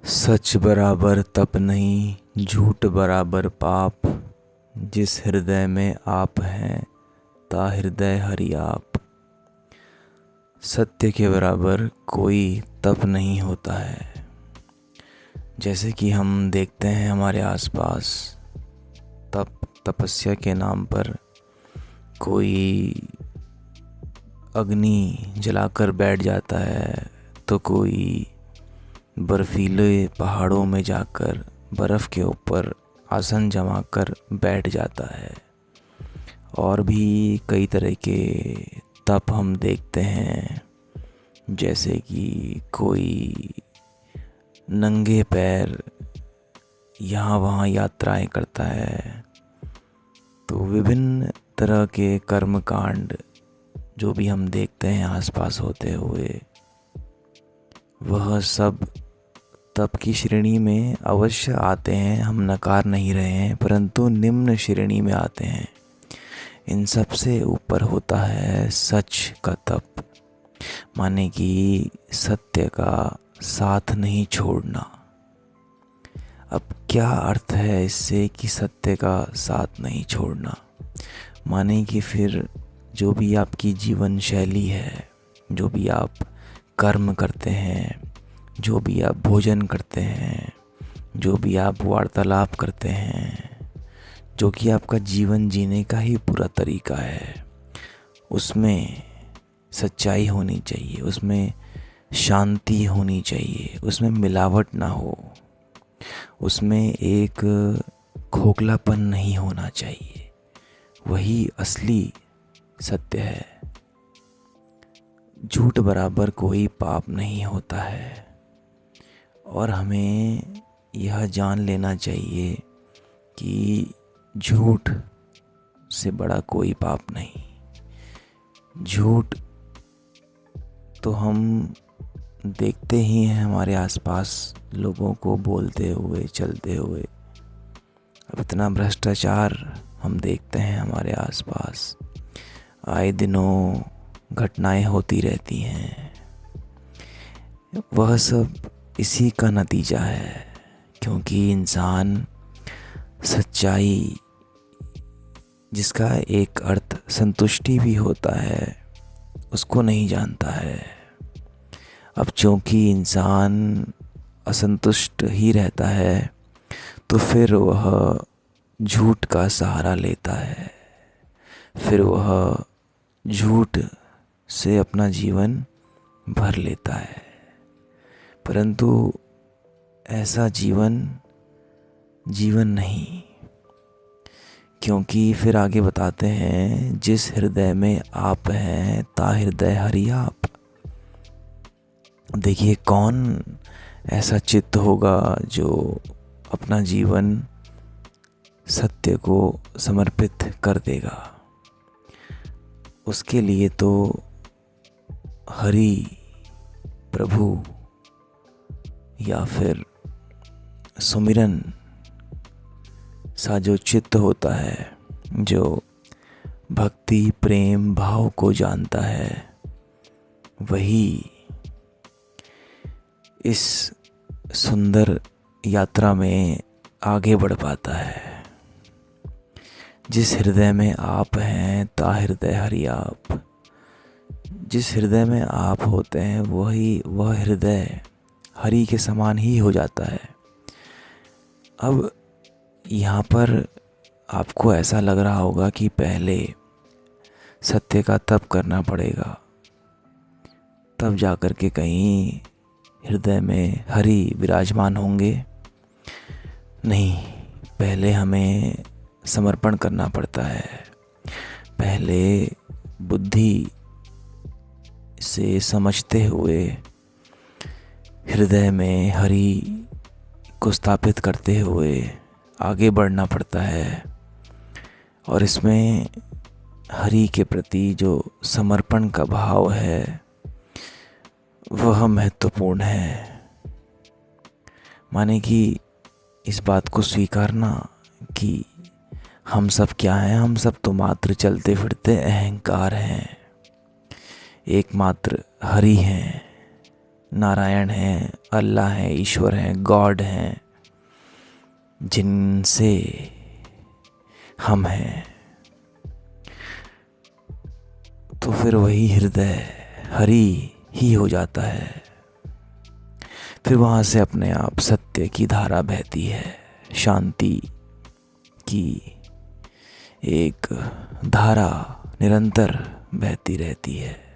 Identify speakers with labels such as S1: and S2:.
S1: सच बराबर तप नहीं, झूठ बराबर पाप। जिस हृदय में आप हैं, ता हृदय हरि आप। सत्य के बराबर कोई तप नहीं होता है। जैसे कि हम देखते हैं हमारे आसपास तपस्या के नाम पर कोई अग्नि जलाकर बैठ जाता है, तो कोई बर्फीले पहाड़ों में जाकर बर्फ़ के ऊपर आसन जमाकर बैठ जाता है। और भी कई तरह के तप हम देखते हैं, जैसे कि कोई नंगे पैर यहाँ वहाँ यात्राएं करता है। तो विभिन्न तरह के कर्म कांड जो भी हम देखते हैं आसपास होते हुए, वह सब तप की श्रेणी में अवश्य आते हैं। हम नकार नहीं रहे हैं, परंतु निम्न श्रेणी में आते हैं। इन सब से ऊपर होता है सच का तप, माने कि सत्य का साथ नहीं छोड़ना। अब क्या अर्थ है इससे कि सत्य का साथ नहीं छोड़ना? माने कि फिर जो भी आपकी जीवन शैली है, जो भी आप कर्म करते हैं, जो भी आप भोजन करते हैं, जो भी आप वार्तालाप करते हैं, जो कि आपका जीवन जीने का ही पूरा तरीका है, उसमें सच्चाई होनी चाहिए, उसमें शांति होनी चाहिए, उसमें मिलावट ना हो, उसमें एक खोखलापन नहीं होना चाहिए। वही असली सत्य है। झूठ बराबर कोई पाप नहीं होता है। और हमें यह जान लेना चाहिए कि झूठ से बड़ा कोई पाप नहीं। झूठ तो हम देखते ही हैं हमारे आसपास लोगों को बोलते हुए, चलते हुए। अब इतना भ्रष्टाचार हम देखते हैं हमारे आसपास, आए दिनों घटनाएं होती रहती हैं। वह सब इसी का नतीजा है, क्योंकि इंसान सच्चाई, जिसका एक अर्थ संतुष्टि भी होता है, उसको नहीं जानता है। अब चूंकि इंसान असंतुष्ट ही रहता है, तो फिर वह झूठ का सहारा लेता है। फिर वह झूठ से अपना जीवन भर लेता है। परंतु ऐसा जीवन नहीं, क्योंकि फिर आगे बताते हैं, जिस हृदय में आप हैं, ता हृदय हरि आप। देखिए, कौन ऐसा चित्त होगा जो अपना जीवन सत्य को समर्पित कर देगा? उसके लिए तो हरि प्रभु या फिर सुमिरन सा जो चित्त होता है, जो भक्ति प्रेम भाव को जानता है, वही इस सुंदर यात्रा में आगे बढ़ पाता है। जिस हृदय में आप हैं, ता हृदय हरि आप। जिस हृदय में आप होते हैं, वह हृदय हरि के समान ही हो जाता है। अब यहाँ पर आपको ऐसा लग रहा होगा कि पहले सत्य का तप करना पड़ेगा, तब जाकर के कहीं हृदय में हरि विराजमान होंगे। नहीं, पहले हमें समर्पण करना पड़ता है। पहले बुद्धि से समझते हुए हृदय में हरि को स्थापित करते हुए आगे बढ़ना पड़ता है। और इसमें हरि के प्रति जो समर्पण का भाव है, वह महत्वपूर्ण है। माने कि इस बात को स्वीकारना कि हम सब क्या हैं? हम सब तो मात्र चलते फिरते अहंकार हैं। एकमात्र हरि हैं, नारायण हैं, अल्लाह हैं, ईश्वर हैं, गॉड हैं, जिनसे हम हैं, तो फिर वही हृदय हरि ही हो जाता है। फिर वहाँ से अपने आप सत्य की धारा बहती है, शांति की एक धारा निरंतर बहती रहती है।